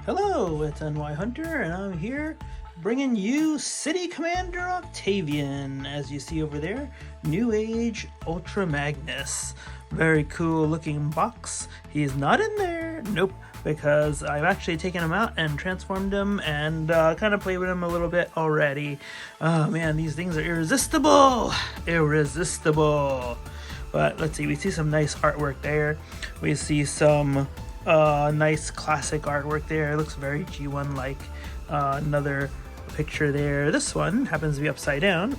Hello, it's NY Hunter, and I'm here bringing you City Commander Octavian. As you see over there, NewAge Ultra Magnus. Very cool looking box. He's not in there, nope, because I've actually taken him out and transformed him and kind of played with him a little bit already. Oh man, these things are irresistible! Irresistible! But let's see, we see some nice artwork there. We see some nice classic artwork there. It looks very G1 like. Another picture there. This one happens to be upside down,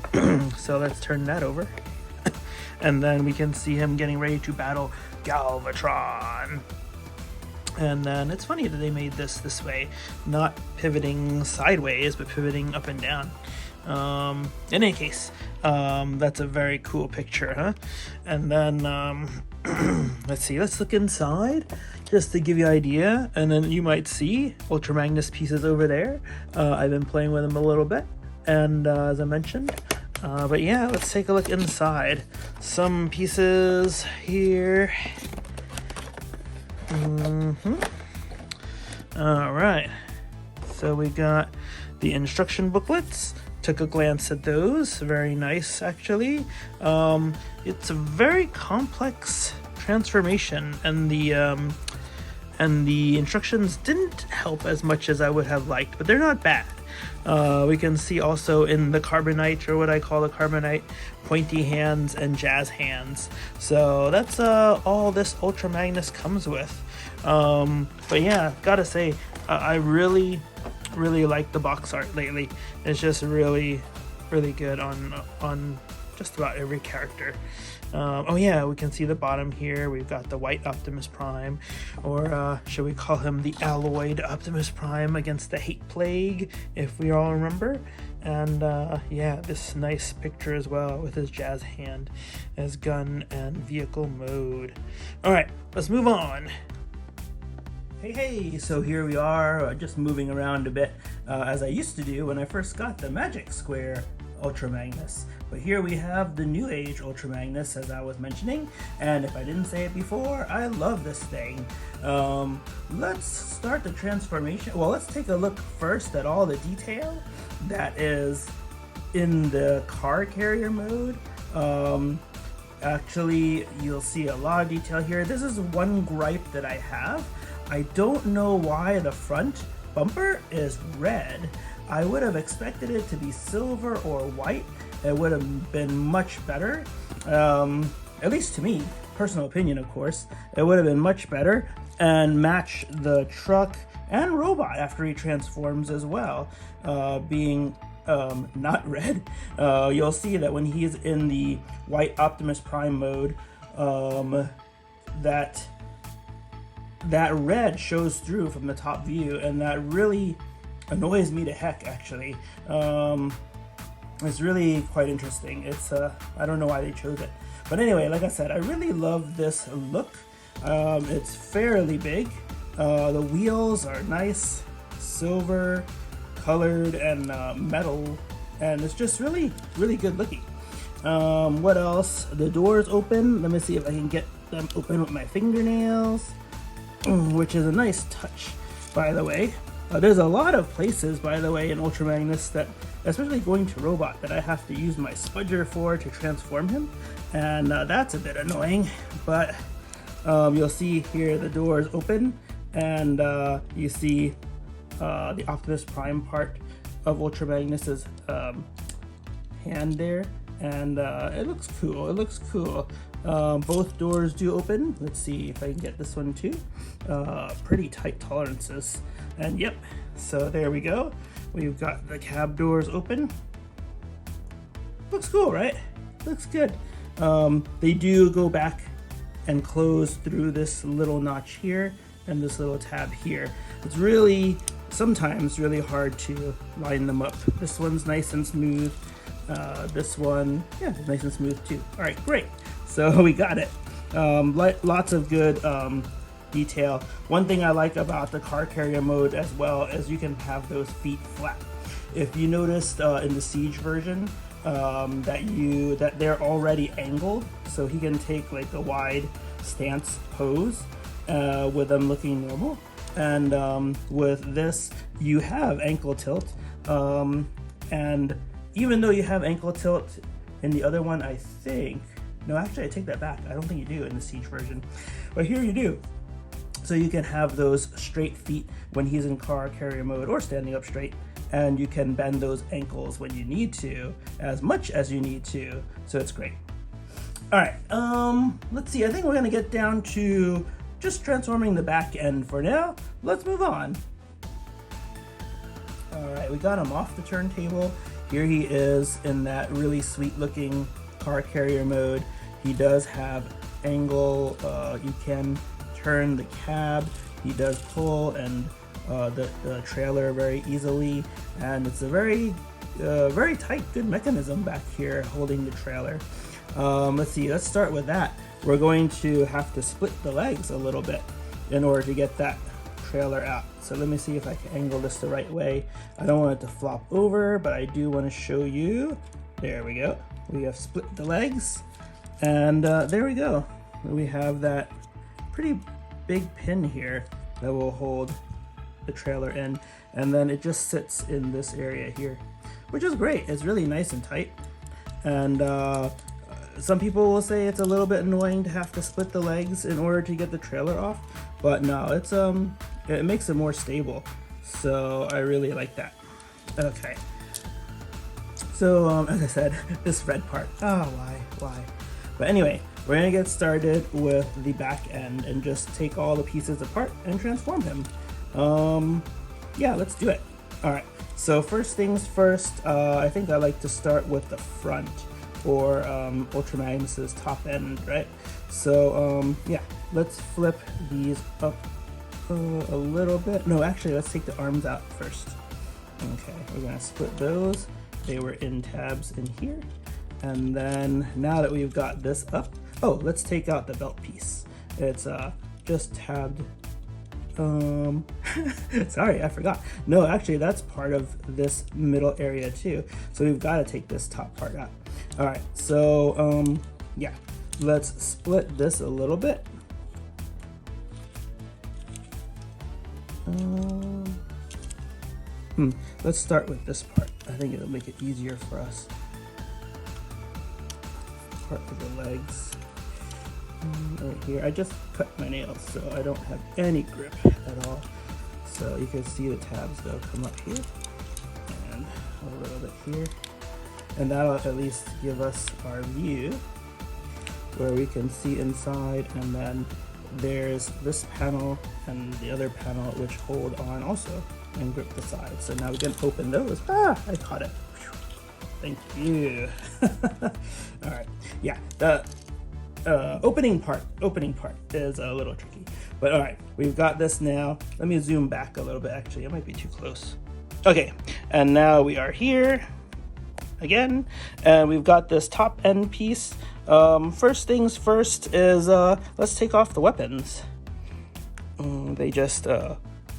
so let's turn that over. And then we can see him getting ready to battle Galvatron. And then it's funny that they made this way, not pivoting sideways, but pivoting up and down. In any case, that's a very cool picture, huh? And then let's see, let's look inside just to give you an idea. And then you might see Ultra Magnus pieces over there. I've been playing with them a little bit, and as I mentioned, but yeah, let's take a look inside. Some pieces here. All right, so we got the instruction booklets. Took a glance at those. Very nice, actually. It's a very complex transformation, and the instructions didn't help as much as I would have liked, but they're not bad. We can see also in the Carbonite, or what I call the Carbonite, pointy hands and jazz hands. So that's all this Ultra Magnus comes with. But yeah, gotta say, I really like the box art lately. It's just really good on just about every character. Oh yeah, we can see the bottom here. We've got the white Optimus Prime, or should we call him the alloyed Optimus Prime against the hate plague, if we all remember. And yeah, this nice picture as well with his jazz hand as gun and vehicle mode. All right, let's move on. Hey, so here we are, just moving around a bit, as I used to do when I first got the Magic Square Ultra Magnus. But here we have the NewAge Ultra Magnus, as I was mentioning, and if I didn't say it before, I love this thing. Let's start the transformation. Well, let's take a look first at all the detail that is in the car carrier mode. Actually, you'll see a lot of detail here. This is one gripe that I have. I don't know why the front bumper is red. I would have expected it to be silver or white. It would have been much better. At least to me, personal opinion of course. It would have been much better and match the truck and robot after he transforms as well, being not red. You'll see that when he's in the white Optimus Prime mode, that red shows through from the top view, and that really annoys me to heck, actually. It's really quite interesting. It's I don't know why they chose it, but anyway, like I said, I really love this look. It's fairly big. The wheels are nice, silver colored and metal, and it's just really good looking. What else? The doors open. Let me see if I can get them open with my fingernails, which is a nice touch, by the way. There's a lot of places, by the way, in Ultra Magnus that, especially going to robot, that I have to use my spudger for to transform him, and that's a bit annoying. But you'll see here the doors open, and you see the Optimus Prime part of Ultra Magnus's hand there, and it looks cool. It looks cool. Both doors do open. Let's see if I can get this one too. Pretty tight tolerances. And yep, so there we go. We've got the cab doors open. Looks cool, right? Looks good. They do go back and close through this little notch here and this little tab here. It's really, sometimes really hard to line them up. This one's nice and smooth. This one, yeah, nice and smooth too. All right, great. So we got it. Lots of good detail. One thing I like about the car carrier mode as well is you can have those feet flat. If you noticed in the Siege version, that they're already angled, so he can take like a wide stance pose with them looking normal. And with this, you have ankle tilt. And even though you have ankle tilt in the other one, I think, no, actually I take that back. I don't think you do in the Siege version, but here you do. So you can have those straight feet when he's in car carrier mode or standing up straight, and you can bend those ankles when you need to, as much as you need to, so it's great. All right, let's see, I think we're gonna get down to just transforming the back end for now. Let's move on. All right, we got him off the turntable. Here he is in that really sweet looking car carrier mode. He does have angle, you can turn the cab. He does pull and the trailer very easily, and it's a very tight, good mechanism back here holding the trailer. Let's see, let's start with that. We're going to have to split the legs a little bit in order to get that trailer out. So let me see if I can angle this the right way. I don't want it to flop over, but I do want to show you. There we go. We have split the legs, and there we go. We have that pretty big pin here that will hold the trailer in, and then it just sits in this area here, which is great. It's really nice and tight, and some people will say it's a little bit annoying to have to split the legs in order to get the trailer off, but no, it's it makes it more stable, so I really like that. Okay, so as I said, this red part, why? But anyway, we're gonna get started with the back end and just take all the pieces apart and transform him. Yeah, let's do it. All right, so first things first, I think I like to start with the front, or Ultra Magnus's top end, right? So yeah, let's flip these up a little bit. No, actually, let's take the arms out first. Okay, we're gonna split those. They were in tabs in here. And then now that we've got this up, oh, let's take out the belt piece. It's just tabbed. Sorry, I forgot. No, actually, that's part of this middle area too. So we've got to take this top part out. All right, so yeah, let's split this a little bit. Let's start with this part. I think it'll make it easier for us. Part of the legs. Right here, I just cut my nails so I don't have any grip at all. So you can see the tabs though come up here and a little bit here, and that'll at least give us our view where we can see inside. And then there's this panel and the other panel which hold on also and grip the sides. So now we can open those. I caught it. Thank you. All right, yeah, the opening part is a little tricky, but all right, we've got this now. Let me zoom back a little bit. Actually, it might be too close. Okay, and now we are here again, and we've got this top end piece. First things first is let's take off the weapons. They just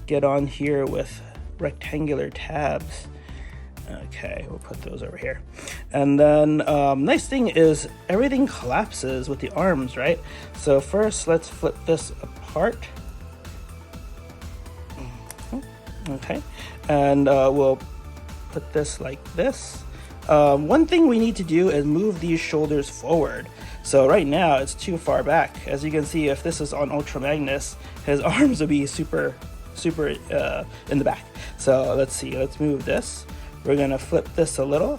get on here with rectangular tabs. Okay, we'll put those over here. And then nice thing is everything collapses with the arms, right? So first let's flip this apart. Okay, and we'll put this like this. One thing we need to do is move these shoulders forward. So right now it's too far back. As you can see, if this is on Ultra Magnus, his arms would be super in the back. So let's see, let's move this. We're gonna flip this a little,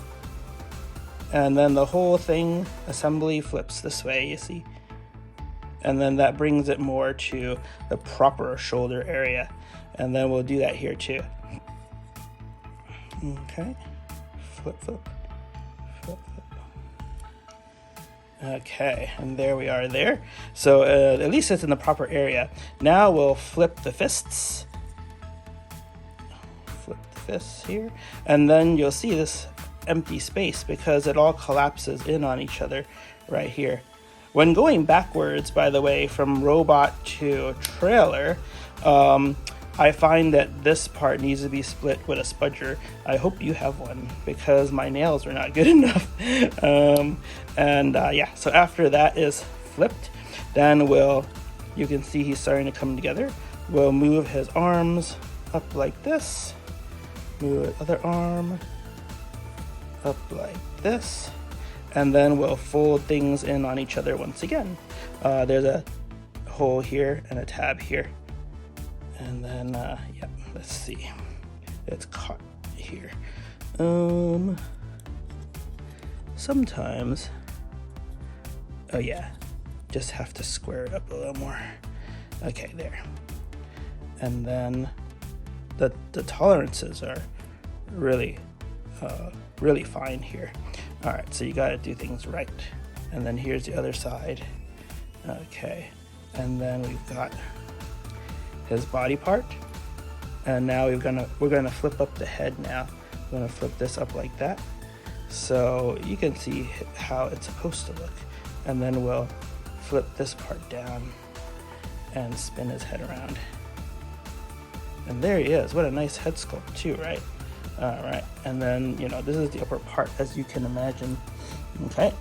and then the whole thing assembly flips this way, you see? And then that brings it more to the proper shoulder area. And then we'll do that here too. Okay, flip. Okay, and there we are there. So at least it's in the proper area. Now we'll flip the fists. Flip the fists here. And then you'll see this empty space because it all collapses in on each other right here. When going backwards, by the way, from robot to trailer, I find that this part needs to be split with a spudger. I hope you have one because my nails are not good enough. Yeah, so after that is flipped, then you can see he's starting to come together. we'll move his arms up like this, move the other arm up like this, and then we'll fold things in on each other once again. There's a hole here and a tab here, and then yeah, let's see, it's caught here. Sometimes, oh yeah, just have to square it up a little more. Okay, there. And then the tolerances are really really fine here. All right, so you got to do things right. And then here's the other side. Okay, and then we've got his body part, and now we're gonna flip up the head. Now we're gonna flip this up like that, so you can see how it's supposed to look. And then we'll flip this part down and spin his head around. And there he is. What a nice head sculpt too, right? All right, and then, you know, this is the upper part, as you can imagine. Okay.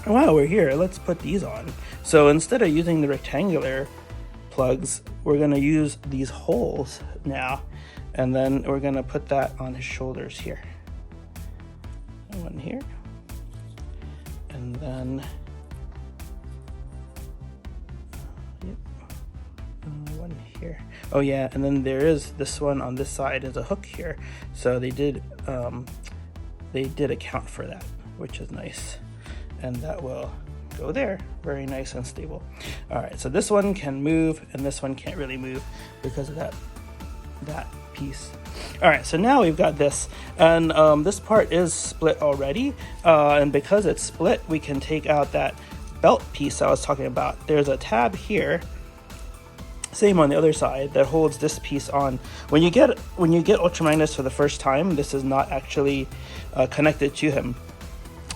While we're here, let's put these on. So instead of using the rectangular plugs, we're gonna use these holes now, and then we're gonna put that on his shoulders here. One here, and then one here. Oh yeah, and then there is this one on this side is a hook here, so they did account for that, which is nice, and that will go there, very nice and stable. All right, so this one can move and this one can't really move because of that piece. All right, so now we've got this, and this part is split already, and because it's split, we can take out that belt piece I was talking about. There's a tab here, same on the other side, that holds this piece on. When you get Ultra Magnus for the first time, this is not actually connected to him.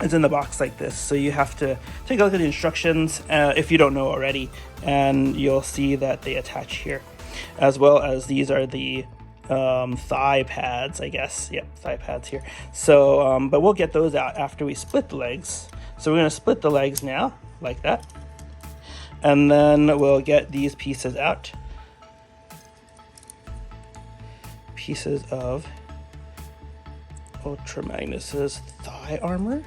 It's in the box like this, so you have to take a look at the instructions if you don't know already, and you'll see that they attach here, as well as these are the thigh pads, I guess. Yep, thigh pads here. So, but we'll get those out after we split the legs. So we're going to split the legs now, like that. And then we'll get these pieces out. Pieces of Ultra Magnus's thigh armor.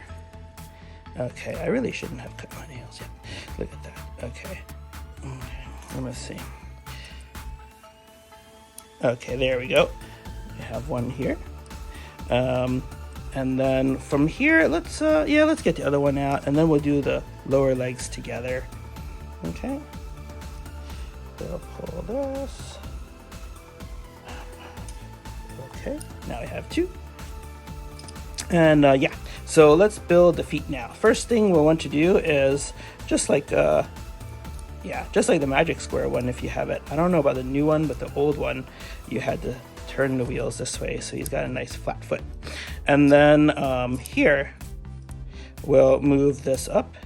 Okay, I really shouldn't have cut my nails yet. Look at that. Okay, let me see. Okay, there we go. We have one here. And then from here, let's get the other one out, and then we'll do the lower legs together. Okay. We'll pull this. Okay, now we have two. And yeah, so let's build the feet now. First thing we'll want to do is just like the Magic Square one, if you have it. I don't know about the new one, but the old one, you had to turn the wheels this way, so he's got a nice flat foot. And then here, we'll move this up.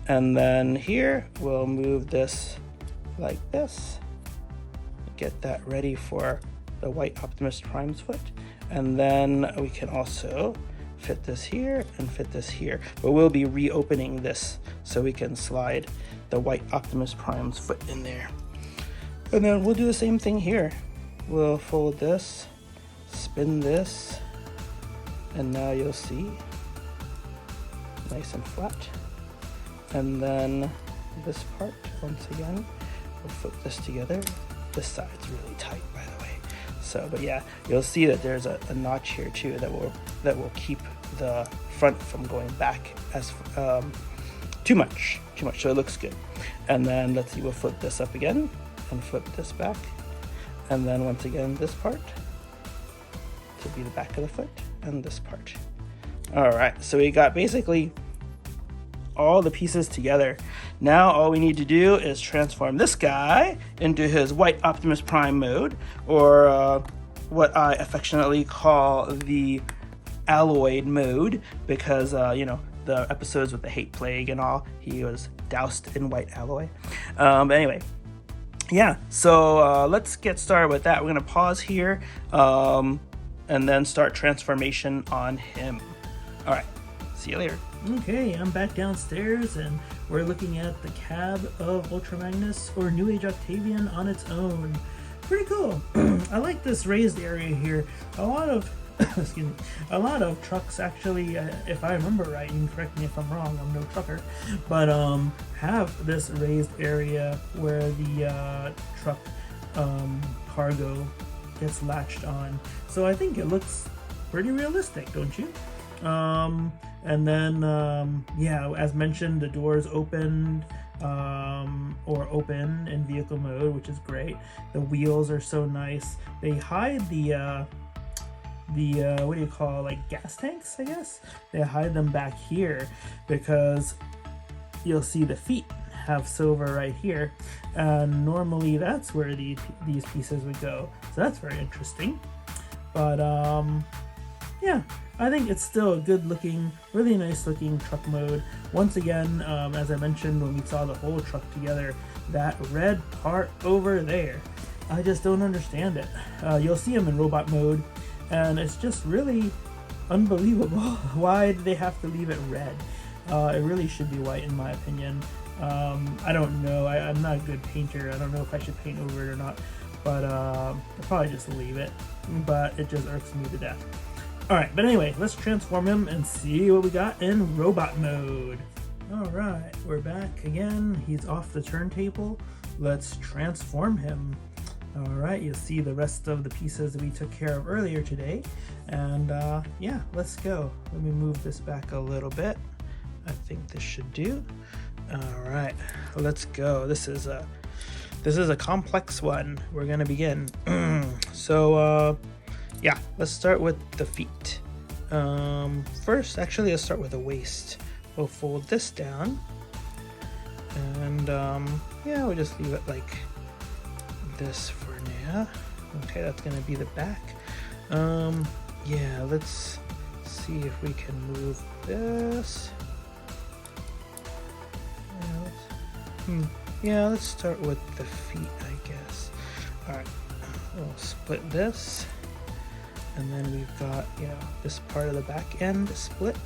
And then here, we'll move this like this. Get that ready for the white Optimus Prime's foot. And then we can also fit this here and fit this here. But we'll be reopening this so we can slide the white Optimus Prime's foot in there. And then we'll do the same thing here. We'll fold this, spin this, and now you'll see, nice and flat. And then this part, once again, we'll flip this together. This side's really tight, by the way. So, but yeah, you'll see that there's a notch here too that will keep the front from going back as too much. So it looks good. And then let's see, we'll flip this up again and flip this back, and then once again this part to be the back of the foot, and this part. All right, so we got basically all the pieces together. Now all we need to do is transform this guy into his white Optimus Prime mode, or what I affectionately call the alloyed mode, because you know, the episodes with the hate plague and all, he was doused in white alloy. But anyway, yeah, so let's get started with that. We're gonna pause here and then start transformation on him. All right, See you later. Okay, I'm back downstairs and we're looking at the cab of Ultra Magnus, or NewAge Octavian, on its own. Pretty cool. I like this raised area here. A lot of excuse me, a lot of trucks actually, if I remember right, you can correct me if I'm wrong, I'm no trucker, but have this raised area where the truck cargo gets latched on. So I think it looks pretty realistic, don't you? And then yeah, as mentioned, the doors opened or open in vehicle mode, which is great. The wheels are so nice. They hide the what do you call, like gas tanks, I guess? They hide them back here because you'll see the feet have silver right here, and normally that's where these pieces would go. So that's very interesting. But yeah, I think it's still a good looking, really nice looking truck mode. Once again, as I mentioned when we saw the whole truck together, that red part over there, I just don't understand it. You'll see them in robot mode, and it's just really unbelievable. Why do they have to leave it red? It really should be white in my opinion. I don't know, I'm not a good painter. I don't know if I should paint over it or not, but I'll probably just leave it, but it just irks me to death. Alright, but anyway, let's transform him and see what we got in robot mode. Alright, we're back again. He's off the turntable. Let's transform him. Alright, you'll see the rest of the pieces that we took care of earlier today. And yeah, let's go. Let me move this back a little bit. I think this should do. Alright, let's go. This is a complex one. We're gonna begin. So yeah, let's start with the feet. First, actually, let's start with the waist. We'll fold this down, and yeah, we'll just leave it like this for now. Okay, that's gonna be the back. Yeah, let's see if we can move this. Yeah, let's start with the feet, I guess. All right, we'll split this, and then we've got, you know, this part of the back end split.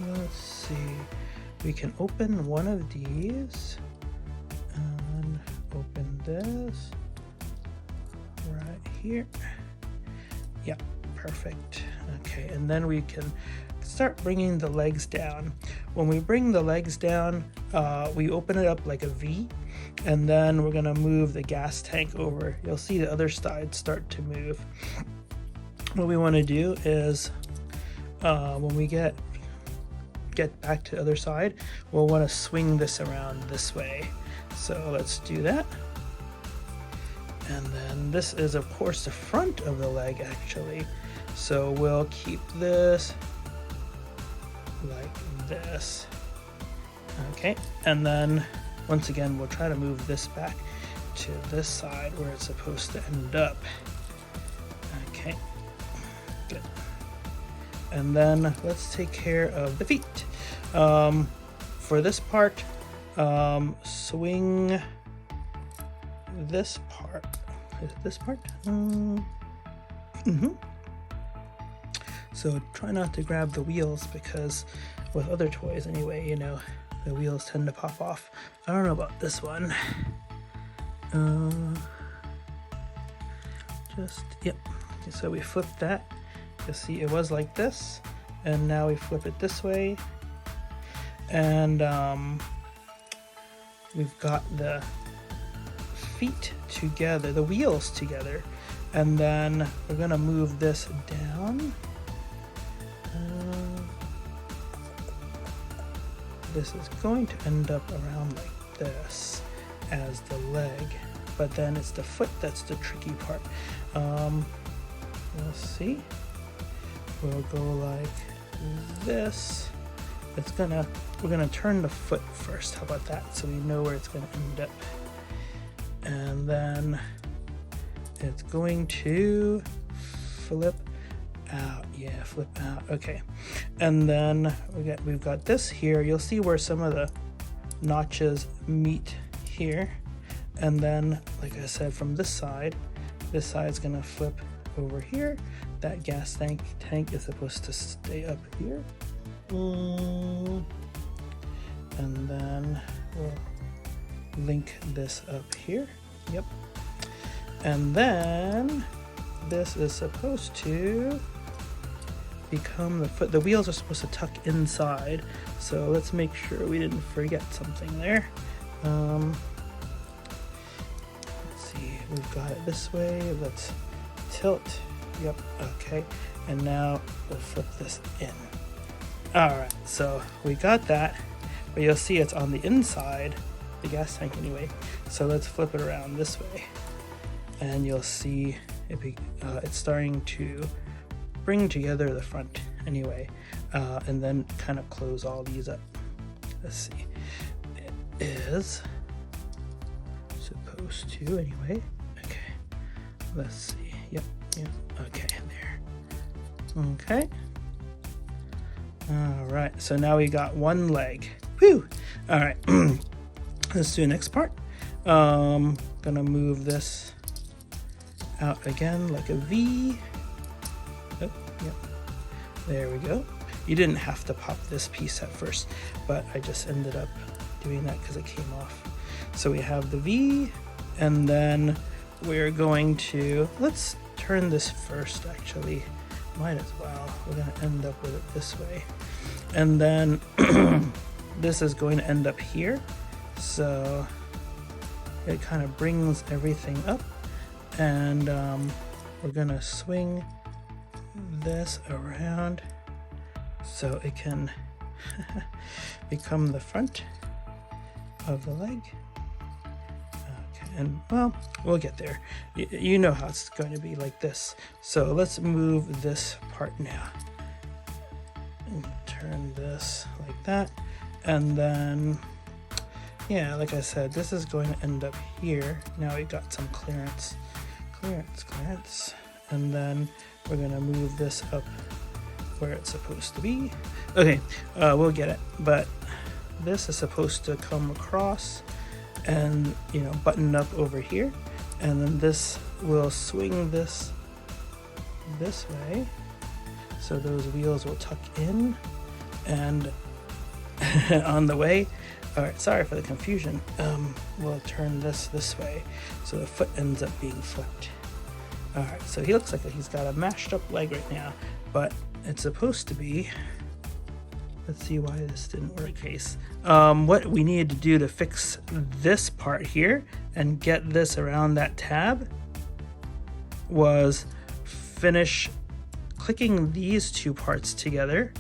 Let's see, we can open one of these and open this right here. Yeah, perfect. Okay, and then we can start bringing the legs down. When we bring the legs down, we open it up like a V, and then we're gonna move the gas tank over. You'll see the other side start to move. What we want to do is when we get back to the other side, we'll want to swing this around this way. So let's do that. And then this is of course the front of the leg actually. So we'll keep this like this. Okay, and then once again we'll try to move this back to this side where it's supposed to end up. Okay, good. And then let's take care of the feet. For this part, swing this part. Is it this part? So try not to grab the wheels, because with other toys anyway, you know, the wheels tend to pop off. I don't know about this one. Yep. So we flip that. You'll see it was like this, and now we flip it this way, and we've got the feet together, the wheels together, and then we're gonna move this down. This is going to end up around like this as the leg, but then it's the foot that's the tricky part. We'll see. We'll go like this. We're gonna turn the foot first. How about that? So we know where it's gonna end up. And then it's going to flip out. Yeah, flip out. Okay. And then we've got this here. You'll see where some of the notches meet here. And then, like I said, from this side's gonna flip over here. That gas tank is supposed to stay up here. And then we'll link this up here. Yep. And then this is supposed to become the foot. The wheels are supposed to tuck inside, so let's make sure we didn't forget something there. Let's see, we've got it this way. Let's tilt. Yep. Okay. And now we'll flip this in. All right, so we got that, but you'll see it's on the inside, the gas tank anyway. So let's flip it around this way, and you'll see it's starting to bring together the front anyway, and then kind of close all these up. Let's see, it is supposed to anyway. Okay, let's see. Yep. Okay, there. Okay. All right, so now we got one leg. Whew! All right, let's do the next part. Gonna move this out again like a V. Oh, yep. There we go. You didn't have to pop this piece at first, but I just ended up doing that because it came off. So we have the V, and then we're going to, let's turn this first actually. Might as well. We're going to end up with it this way. And then this is going to end up here. So it kind of brings everything up. And we're going to swing this around so it can become the front of the leg. And well, we'll get there. You know how it's going to be like this. So let's move this part now. And turn this like that. And then, yeah, like I said, this is going to end up here. Now we got some clearance. And then we're going to move this up where it's supposed to be. Okay, we'll get it. But this is supposed to come across and button up over here, and then this will swing this way, so those wheels will tuck in and on the way. All right, sorry for the confusion. We'll turn this way so the foot ends up being flipped. All right, so he looks like he's got a mashed up leg right now, but it's supposed to be. Let's see why this didn't work. Case. What we needed to do to fix this part here and get this around that tab was finish clicking these two parts together,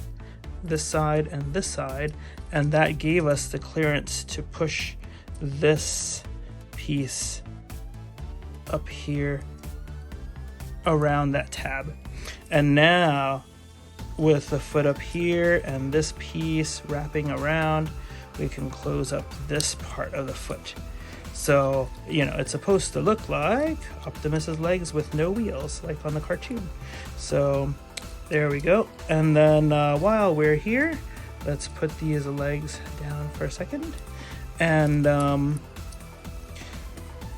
this side and this side, and that gave us the clearance to push this piece up here around that tab. And now with the foot up here and this piece wrapping around, we can close up this part of the foot. So, it's supposed to look like Optimus's legs with no wheels, like on the cartoon. So, there we go. And then while we're here, let's put these legs down for a second. And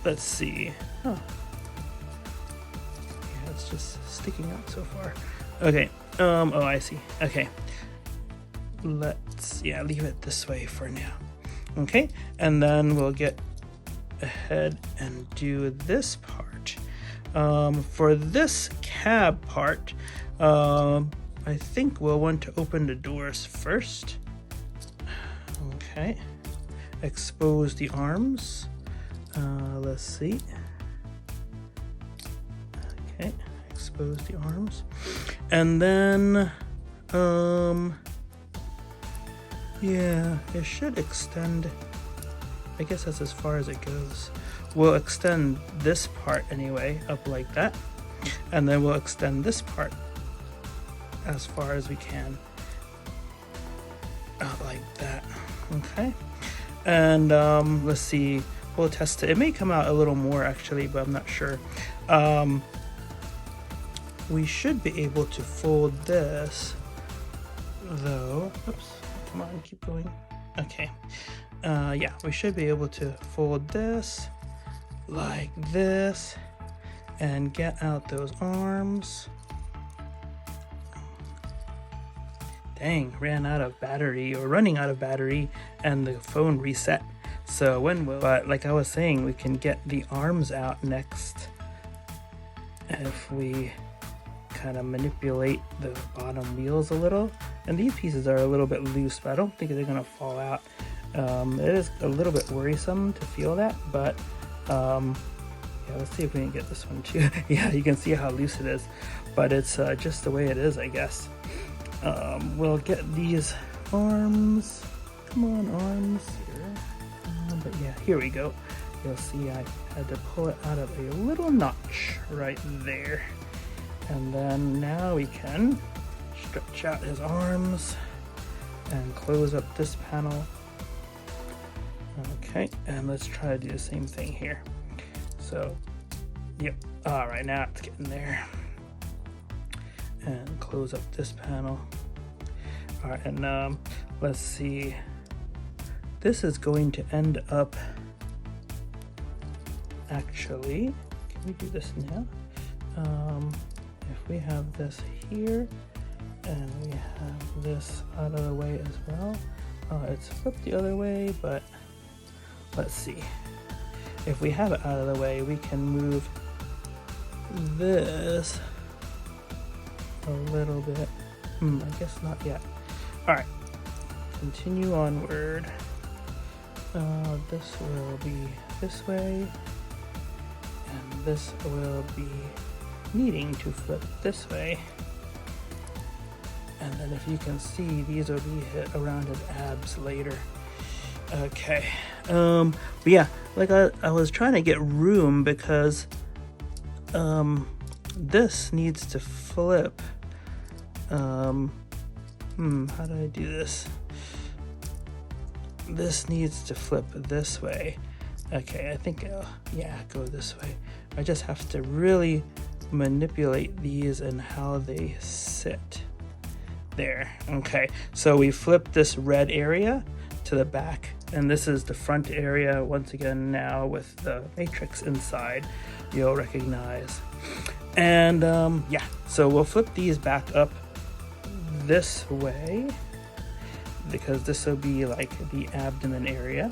let's see. Oh. Yeah, it's just sticking out so far. Okay. Oh, I see. Okay. Let's, leave it this way for now. Okay. And then we'll get ahead and do this part. For this cab part, I think we'll want to open the doors first. Okay. Expose the arms. Let's see. Okay. Expose the arms. And then, yeah, it should extend. I guess that's as far as it goes. We'll extend this part anyway, up like that. And then we'll extend this part as far as we can, out like that. Okay. And let's see, we'll test it. It may come out a little more actually, but I'm not sure. We should be able to fold this though. Oops, come on, keep going. Okay. Yeah, we should be able to fold this like this, and get out those arms. Dang, ran out of battery, or running out of battery, and the phone reset. So but like I was saying, we can get the arms out next if we kind of manipulate the bottom wheels a little. And these pieces are a little bit loose, but I don't think they're gonna fall out. It is a little bit worrisome to feel that, but yeah, let's see if we can get this one too. Yeah, you can see how loose it is, but it's just the way it is, I guess. We'll get these arms. Come on, arms. But yeah, here we go. You'll see I had to pull it out of a little notch right there. And then now we can stretch out his arms and close up this panel. Okay, and let's try to do the same thing here. So, yep. All right, now it's getting there. And close up this panel. All right, and let's see. This is going to end up, actually, can we do this now? If we have this here, and we have this out of the way as well. It's flipped the other way, but let's see. If we have it out of the way, we can move this a little bit. I guess not yet. All right, continue onward. This will be this way, and this will be needing to flip this way. And then if you can see, these will be hit around his abs later. Okay, but yeah, like I was trying to get room because this needs to flip. How do I do this? This needs to flip this way. Okay, I think, yeah, go this way. I just have to really manipulate these and how they sit. There, okay. So we flip this red area to the back, and this is the front area once again now with the matrix inside, you'll recognize. And yeah, so we'll flip these back up this way, because this will be like the abdomen area.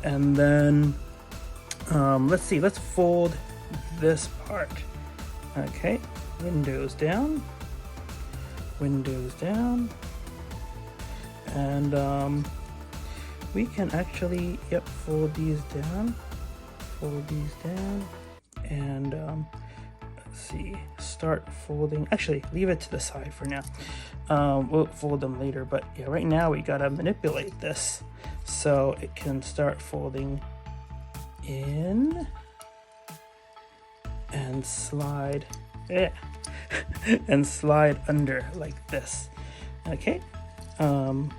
And then let's see, let's fold this part. Okay, windows down, and we can actually, yep, fold these down, and let's see, start folding. Actually, leave it to the side for now. We'll fold them later, but yeah, right now we gotta manipulate this so it can start folding in and slide, and slide under like this. Okay, and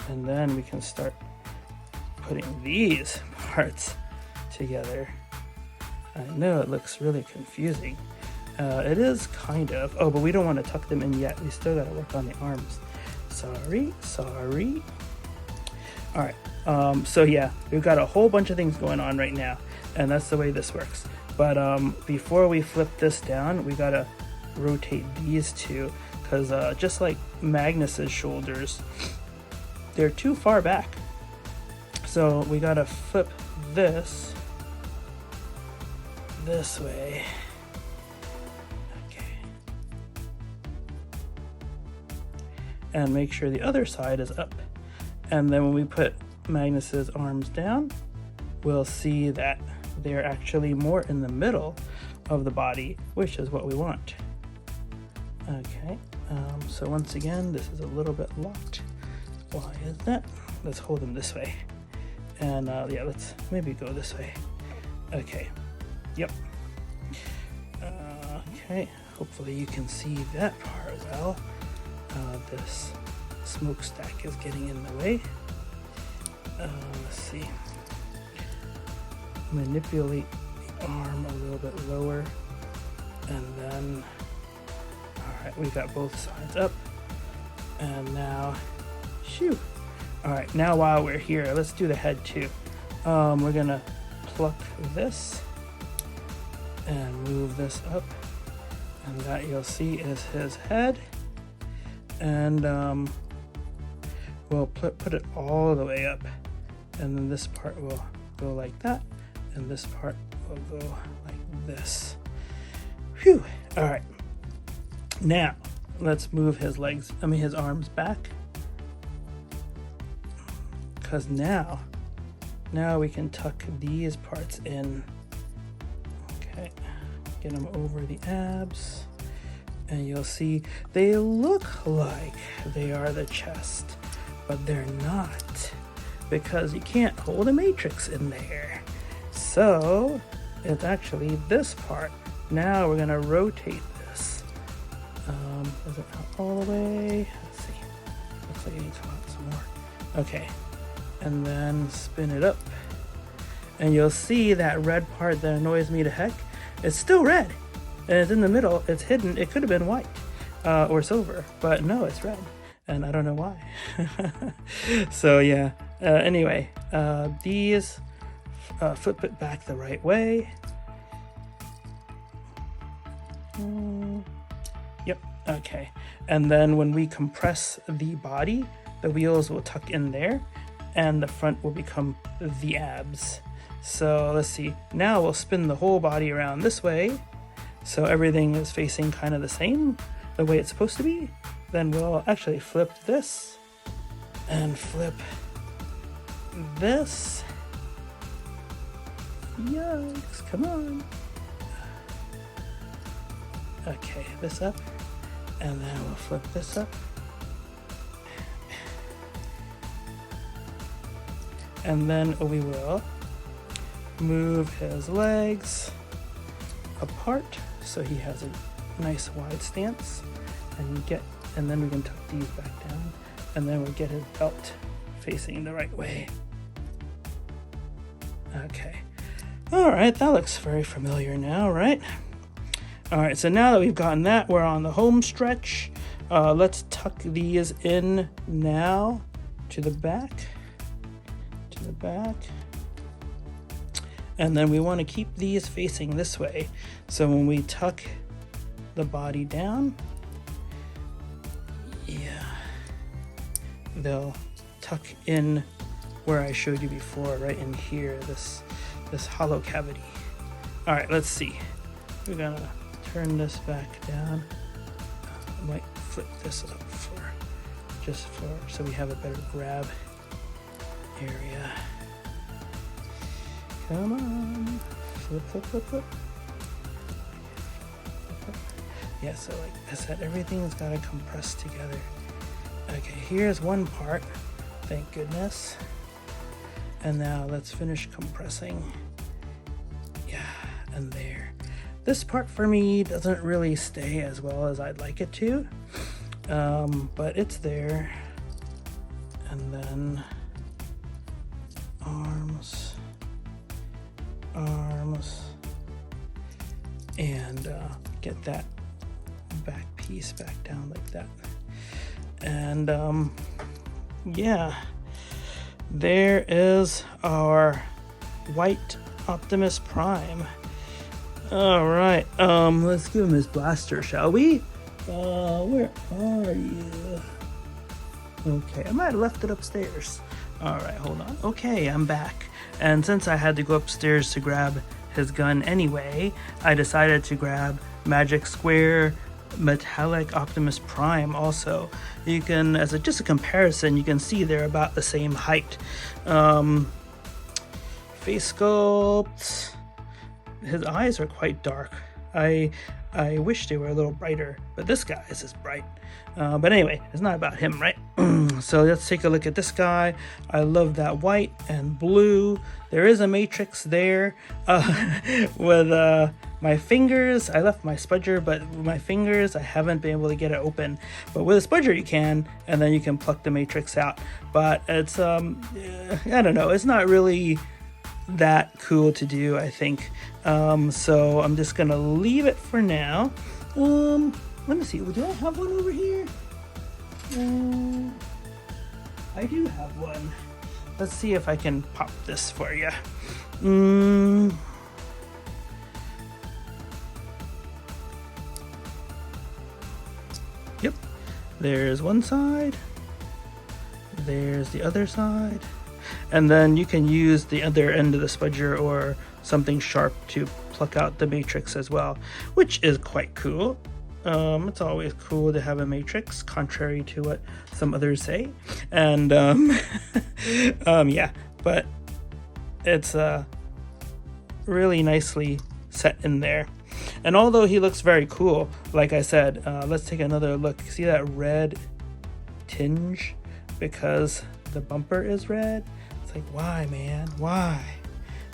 then we can start putting these parts together. I know it looks really confusing. It is kind of. Oh, but we don't want to tuck them in yet. We still got to work on the arms. Sorry. All right. So yeah, we've got a whole bunch of things going on right now, and that's the way this works. But before we flip this down, we got to rotate these two, because just like Magnus's shoulders, they're too far back. So we got to flip this way. And make sure the other side is up. And then when we put Magnus's arms down, we'll see that they're actually more in the middle of the body, which is what we want. Okay, so once again, this is a little bit locked. Why is that? Let's hold them this way. And yeah, let's maybe go this way. Okay, yep. Okay, hopefully you can see that part well. This smokestack is getting in the way. Let's see. Manipulate the arm a little bit lower, and then, all right, we got both sides up, and now, shoo. All right, now while we're here, let's do the head too. We're gonna pluck this and move this up, and that you'll see is his head. And we'll put it all the way up, and then this part will go like that, and this part will go like this. Phew. All right, now let's move his his arms back, because now we can tuck these parts in. Okay, get them over the abs, and you'll see they look like they are the chest, but they're not, because you can't hold a matrix in there. So it's actually this part. Now we're gonna rotate this. Is it not all the way? Let's see. Looks like it needs some more. Okay, and then spin it up, and you'll see that red part that annoys me to heck. It's still red, and it's in the middle. It's hidden. It could have been white or silver, but no, it's red, and I don't know why. So yeah. Anyway, these flip it back the right way. Yep. Okay. And then when we compress the body, the wheels will tuck in there, and the front will become the abs. So let's see. Now we'll spin the whole body around this way, so everything is facing kind of the same, the way it's supposed to be. Then we'll actually flip this and flip this. Yikes, come on. Okay, this up, and then we'll flip this up. And then we will move his legs apart so he has a nice wide stance, and then we can tuck these back down, and then we'll get his belt facing the right way. Okay. All right, that looks very familiar now, right? All right, so now that we've gotten that, we're on the home stretch. Let's tuck these in now to the back. And then we want to keep these facing this way. So when we tuck the body down, they'll tuck in where I showed you before, right in here, this hollow cavity. All right, let's see. We're gonna turn this back down. I might flip this up so we have a better grab area. Come on, flip. Yeah, so like I said, everything's gotta compress together. Okay, here's one part, thank goodness. And now let's finish compressing. Yeah, and there. This part for me doesn't really stay as well as I'd like it to, but it's there. And then arms, and get that back piece back down like that. And yeah, there is our white Optimus Prime. All right, let's give him his blaster, shall we? Where are you? Okay, I might have left it upstairs. All right, hold on. Okay, I'm back. And since I had to go upstairs to grab his gun anyway, I decided to grab Magic Square Metallic Optimus Prime also. You can, as just a comparison, you can see they're about the same height. Face sculpt. His eyes are quite dark. I wish they were a little brighter, but this guy is just bright. But anyway, it's not about him, right? So let's take a look at this guy. I love that white and blue. There is a matrix there. With my fingers, I left my spudger, but with my fingers, I haven't been able to get it open. But with a spudger, you can, and then you can pluck the matrix out. But it's, I don't know, it's not really that cool to do, I think. So I'm just gonna leave it for now. Let me see, do I have one over here? I do have one. Let's see if I can pop this for you. There's one side, there's the other side, and then you can use the other end of the spudger or something sharp to pluck out the matrix as well, which is quite cool. It's always cool to have a matrix, contrary to what some others say. And yeah, but it's really nicely set in there. And although he looks very cool, like I said, let's take another look. See that red tinge because the bumper is red? It's like, why, man? Why?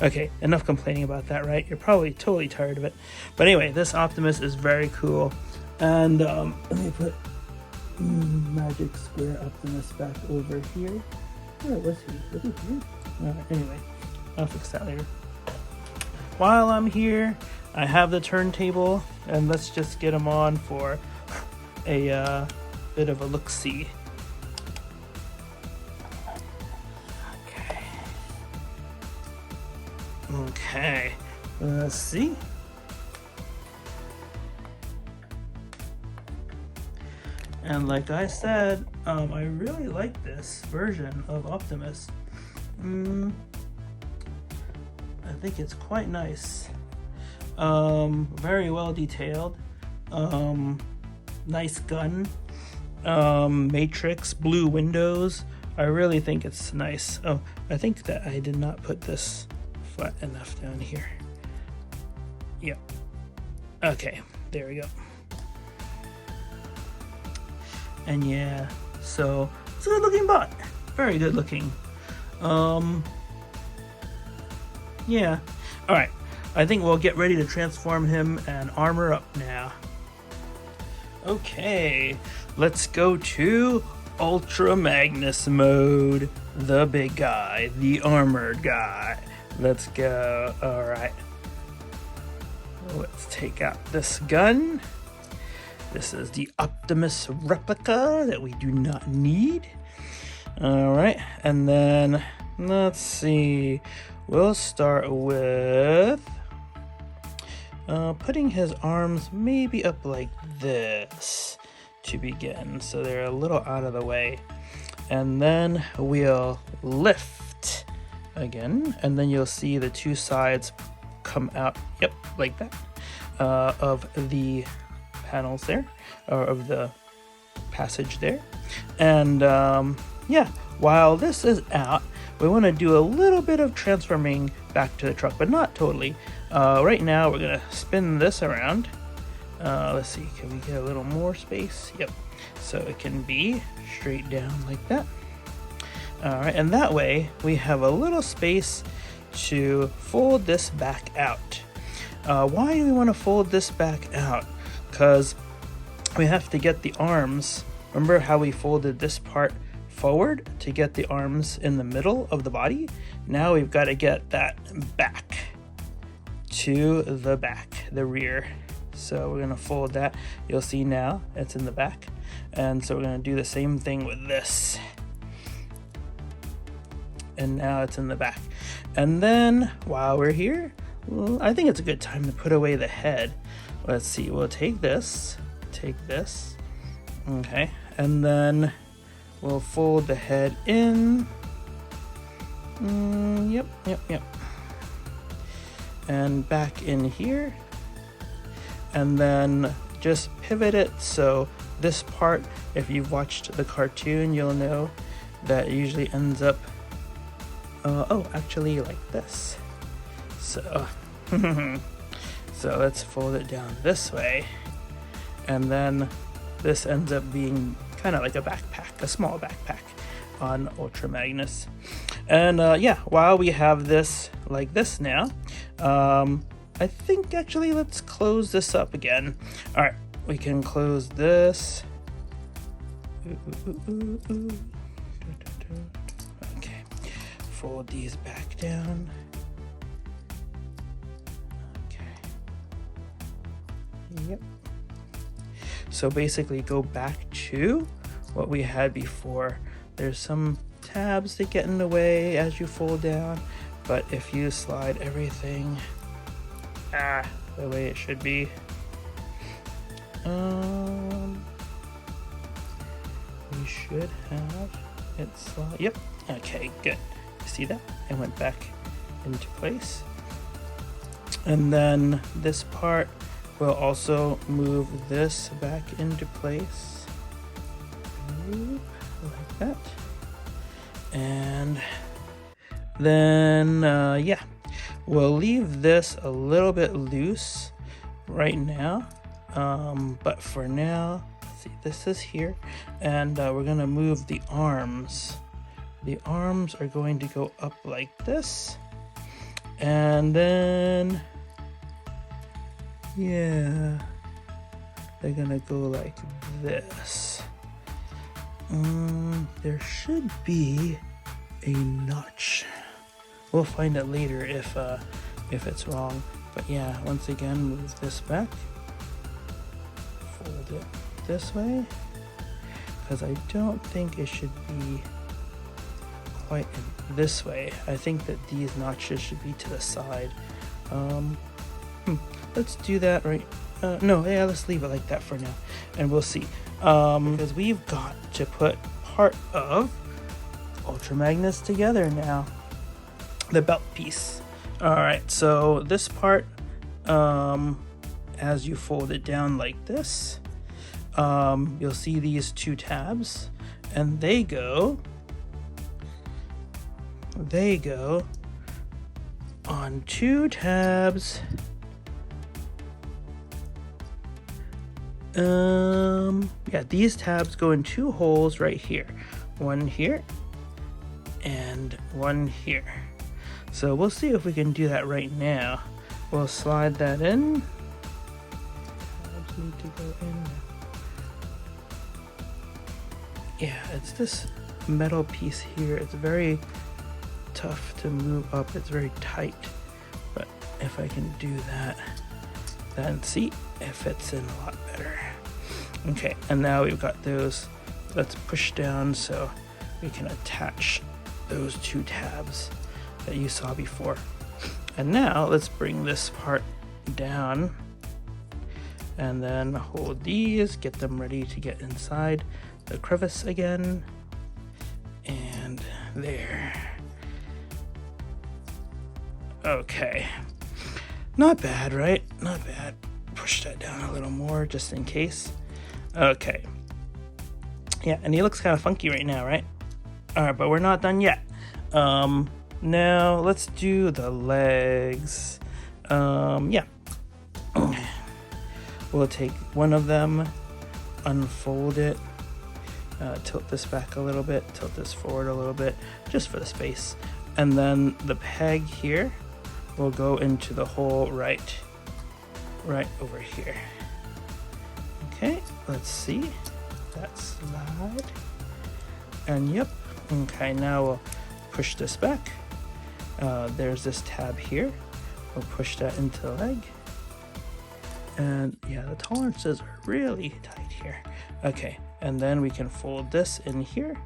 Okay, enough complaining about that, right? You're probably totally tired of it. But anyway, this Optimus is very cool. And let me put Magic Square Optimus back over here. Where was he? Was he here? Anyway, I'll fix that later. While I'm here, I have the turntable, and let's just get him on for a bit of a look-see. Okay, let's see. And like I said, I really like this version of Optimus. I think it's quite nice. Very well detailed. Nice gun. Matrix, blue windows. I really think it's nice. Oh, I think that I did not put this flat enough down here. Yep. Okay, there we go. And yeah, so it's a good looking bot. Very good looking. Yeah. Alright. I think we'll get ready to transform him and armor up now. Okay. Let's go to Ultra Magnus mode. The big guy. The armored guy. Let's go. Alright. Let's take out this gun. This is the Optimus replica that we do not need. Alright, and then let's see. We'll start with putting his arms maybe up like this to begin, so they're a little out of the way. And then we'll lift again, and then you'll see the two sides come out, yep, like that, of the panels there, or of the passage there. And yeah, while this is out, we want to do a little bit of transforming back to the truck, but not totally. Right now we're gonna spin this around. Let's see, can we get a little more space? Yep, so it can be straight down like that. Alright, and that way we have a little space to fold this back out. Why do we want to fold this back out? Because we have to get the arms. Remember how we folded this part forward to get the arms in the middle of the body? Now we've got to get that back to the back, the rear. So we're going to fold that. You'll see now it's in the back. And so we're going to do the same thing with this. And now it's in the back. And then while we're here, well, I think it's a good time to put away the head. Let's see, we'll take this, okay, and then we'll fold the head in. Yep. And back in here. And then just pivot it so this part, if you've watched the cartoon, you'll know that it usually ends up, actually like this. So, so let's fold it down this way. And then this ends up being kind of like a backpack, a small backpack on Ultra Magnus. And yeah, while we have this like this now, I think actually let's close this up again. All right, we can close this. Okay, fold these back down. Yep. So basically go back to what we had before. There's some tabs that get in the way as you fold down, but if you slide everything the way it should be, we should have it slide. Yep. Okay, good. You see that? It went back into place. And then this part will also move this back into place. Like that. And then, yeah, we'll leave this a little bit loose right now. But for now, let's see, this is here. And we're going to move the arms. The arms are going to go up like this. And then, yeah, they're going to go like this. There should be a notch. We'll find it later if it's wrong. But yeah, once again, move this back. Fold it this way. Because I don't think it should be quite this way. I think that these notches should be to the side. Let's do that right. No, yeah, let's leave it like that for now. And we'll see. Because we've got to put part of Ultra Magnus together now. The belt piece. Alright, so this part, as you fold it down like this, you'll see these two tabs, and they go on two tabs. Yeah, these tabs go in two holes right here. One here and one here. So we'll see if we can do that right now. We'll slide that in. Tabs need to go in. Yeah, it's this metal piece here. It's very tough to move up. It's very tight. But if I can do that, then see, it fits in a lot better. Okay, and now we've got those. Let's push down so we can attach those two tabs that you saw before. And now let's bring this part down and then hold these, get them ready to get inside the crevice again. And there. Okay. Not bad, right? Not bad. Push that down a little more just in case. Okay. Yeah, and he looks kind of funky right now, right? Alright, but we're not done yet. Now let's do the legs. Yeah. We'll take one of them, unfold it, tilt this back a little bit, tilt this forward a little bit, just for the space. And then the peg here will go into the hole right over here. Okay, let's see. That slide. And yep. Okay, now we'll push this back. There's this tab here. We'll push that into the leg. And yeah, the tolerances are really tight here. Okay, and then we can fold this in here.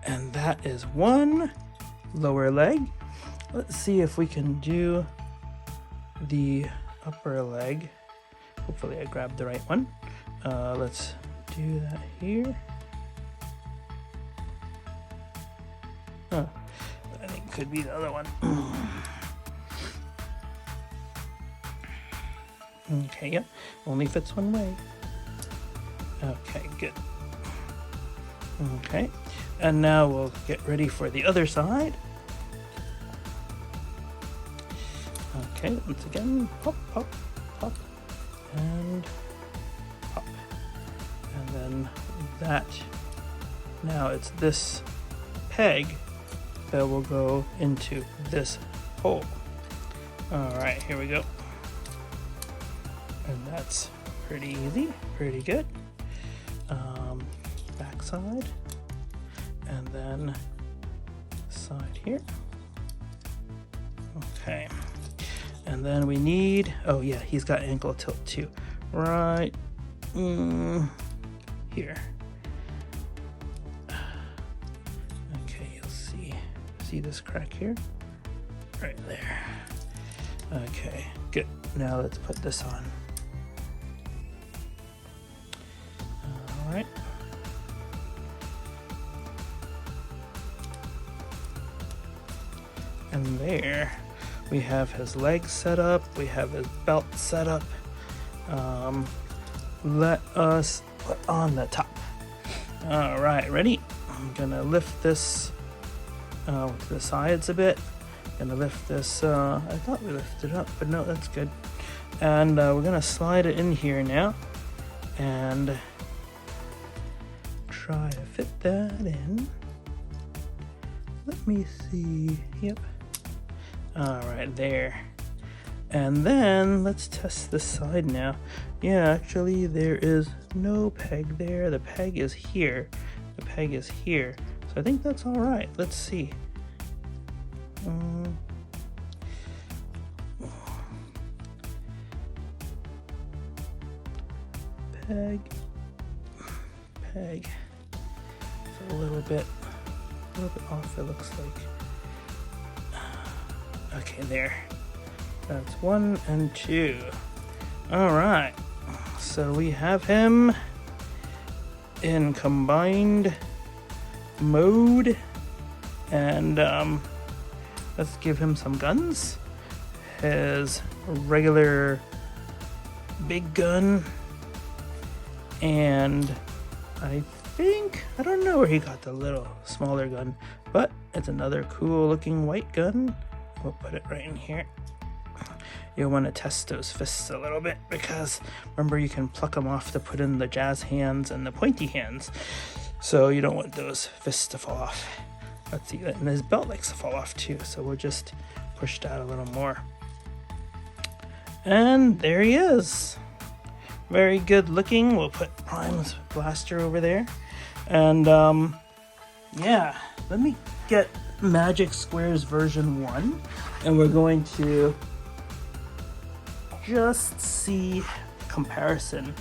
And that is one lower leg. Let's see if we can do the upper leg. Hopefully I grabbed the right one. Let's do that here. Huh. I think it could be the other one. Okay, yeah, only fits one way. Okay, good. Okay, and now we'll get ready for the other side. Okay, once again, pop, pop, pop, and pop. And then that, now it's this peg that will go into this hole. Alright, here we go. And that's pretty easy, pretty good. Back side, and then side here. Okay, and then we need, oh yeah, he's got ankle tilt too, right here. Okay, you'll see this crack here, right there. Okay, good. Now let's put this on. All right. And there we have his legs set up, we have his belt set up. Let us put on the top. All right, ready? I'm gonna lift this to the sides a bit. Gonna lift this, I thought we lifted it up, but no, that's good. And we're gonna slide it in here now and try to fit that in. Let me see, yep. All right, there. And then let's test this side now. Yeah, actually there is no peg there. The peg is here. The peg is here. So I think that's all right. Let's see. Peg. It's a little bit off, it looks like. Okay, there. That's 1 and 2. All right. So we have him in combined mode, and let's give him some guns. His regular big gun, and I don't know where he got the little smaller gun, but it's another cool looking white gun. We'll put it right in here. You'll want to test those fists a little bit, because remember, you can pluck them off to put in the jazz hands and the pointy hands, so you don't want those fists to fall off. Let's see, and his belt likes to fall off too, so we'll just push that a little more. And there he is. Very good looking. We'll put Prime's blaster over there. And yeah, let me get Magic Squares version 1, and we're going to just see comparison.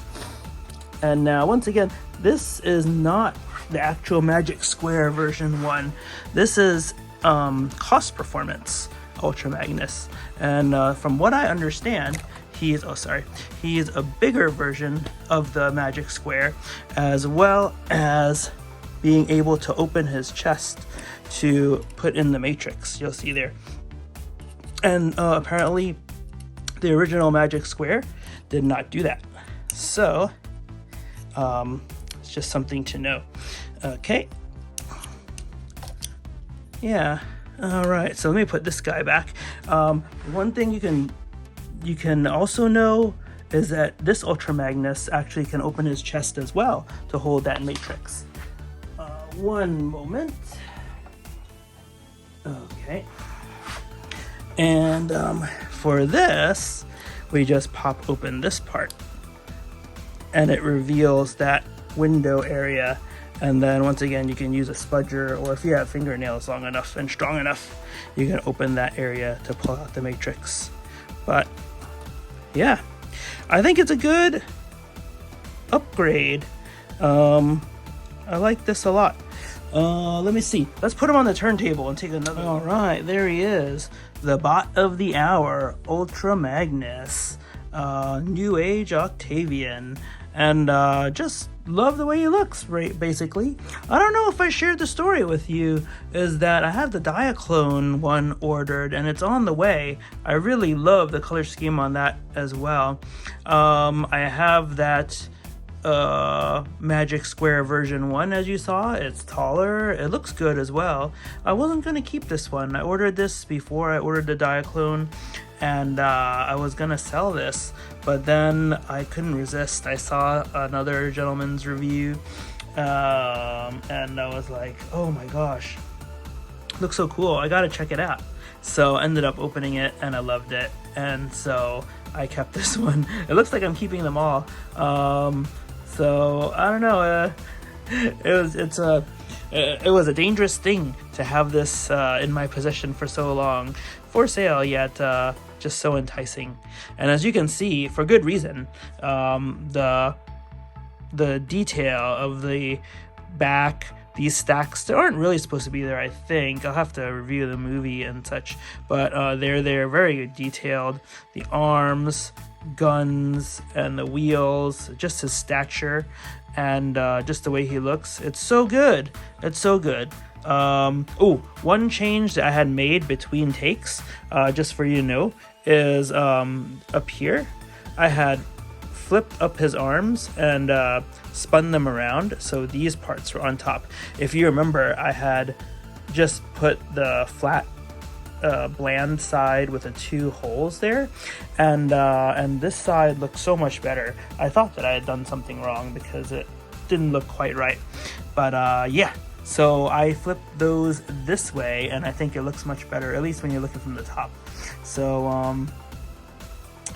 And now, once again, this is not the actual Magic Square version 1. This is Cost Performance Ultra Magnus, and from what I understand, he is a bigger version of the Magic Square, as well as being able to open his chest to put in the matrix. You'll see there. And apparently the original Magic Square did not do that, so it's just something to know. Okay, yeah, all right, so let me put this guy back. One thing you can also know is that this Ultra Magnus actually can open his chest as well to hold that matrix. One moment. Okay. And for this, we just pop open this part, and it reveals that window area. And then once again, you can use a spudger, or if you have fingernails long enough and strong enough, you can open that area to pull out the matrix. But yeah, I think it's a good upgrade. I like this a lot. Let me see. Let's put him on the turntable and take another. All right, there he is. The bot of the hour, Ultra Magnus, NewAge Octavian, and just love the way he looks, right, basically. I don't know if I shared the story with you, is that I have the Diaclone one ordered, and it's on the way. I really love the color scheme on that as well. I have that Magic Square version 1, as you saw. It's taller, it looks good as well. I wasn't going to keep this one. I ordered this before I ordered the Diaclone, and I was going to sell this, but then I couldn't resist. I saw another gentleman's review, and I was like, oh my gosh, looks so cool, I gotta check it out. So I ended up opening it, and I loved it, and so I kept this one. It looks like I'm keeping them all. So I don't know. It was a dangerous thing to have this in my possession for so long, for sale, yet just so enticing. And as you can see, for good reason, the detail of the back these stacks, they aren't really supposed to be there, I think. I'll have to review the movie and such, but they're very detailed. The arms, guns, and the wheels, just his stature, and just the way he looks. It's so good. It's so good. One change that I had made between takes, just for you to know, is up here. I had flipped up his arms and spun them around, so these parts were on top. If you remember, I had just put the flat bland side with the 2 holes there, and this side looked so much better. I thought that I had done something wrong because it didn't look quite right, but yeah, so I flipped those this way, and I think it looks much better, at least when you're looking from the top. So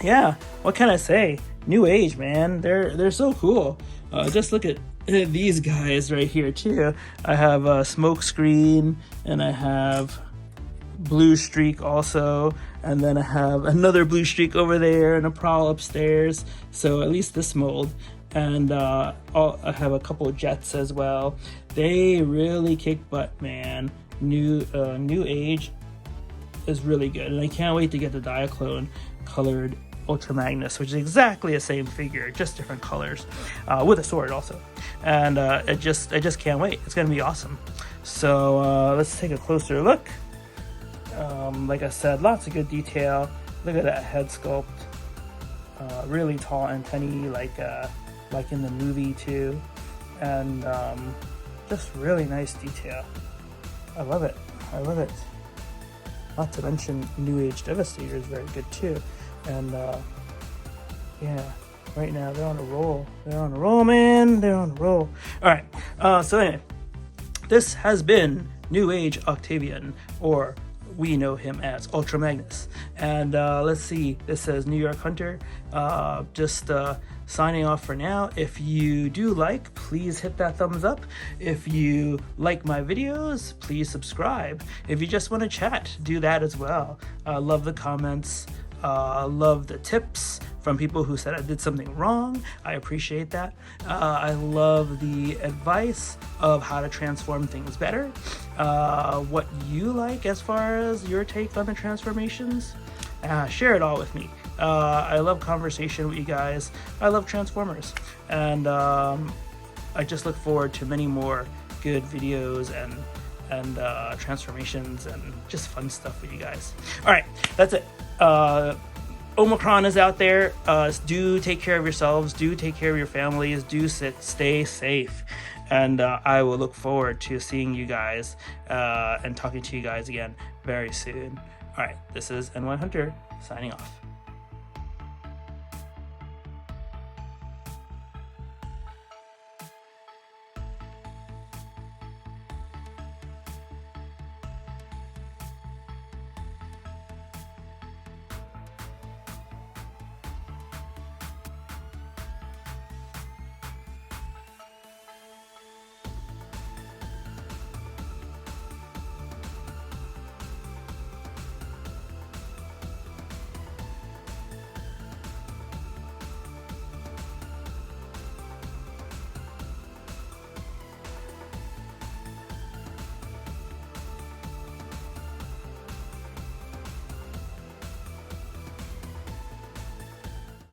yeah, what can I say? NewAge, man, they're so cool. Just look at these guys right here too. I have a smoke screen, and I have blue streak also, and then I have another blue streak over there and a prowl upstairs, so at least this mold. And I have a couple of jets as well. They really kick butt, man. NewAge is really good, and I can't wait to get the Diaclone colored Ultra Magnus, which is exactly the same figure, just different colors, with a sword also. And I just can't wait. It's gonna be awesome. So let's take a closer look. Like I said, lots of good detail. Look at that head sculpt. Really tall antennae, like in the movie too, and just really nice detail. I love it. I love it. Not to mention NewAge Devastator is very good too. And yeah, right now they're on a roll. They're on a roll, man. They're on a roll. All right. So anyway, this has been NewAge Octavian, or we know him as Ultra Magnus. And let's see. This says New York Hunter. Just signing off for now. If you do like, please hit that thumbs up. If you like my videos, please subscribe. If you just want to chat, do that as well. Love the comments. Love the tips from people who said I did something wrong. I appreciate that. I love the advice of how to transform things better. What you like as far as your take on the transformations. Share it all with me. I love conversation with you guys. I love Transformers. And I just look forward to many more good videos and transformations and just fun stuff with you guys. All right, that's it. Omicron is out there. Do take care of yourselves. Do take care of your families. Do stay safe. And I will look forward to seeing you guys and talking to you guys again very soon. All right, this is NY Hunter signing off.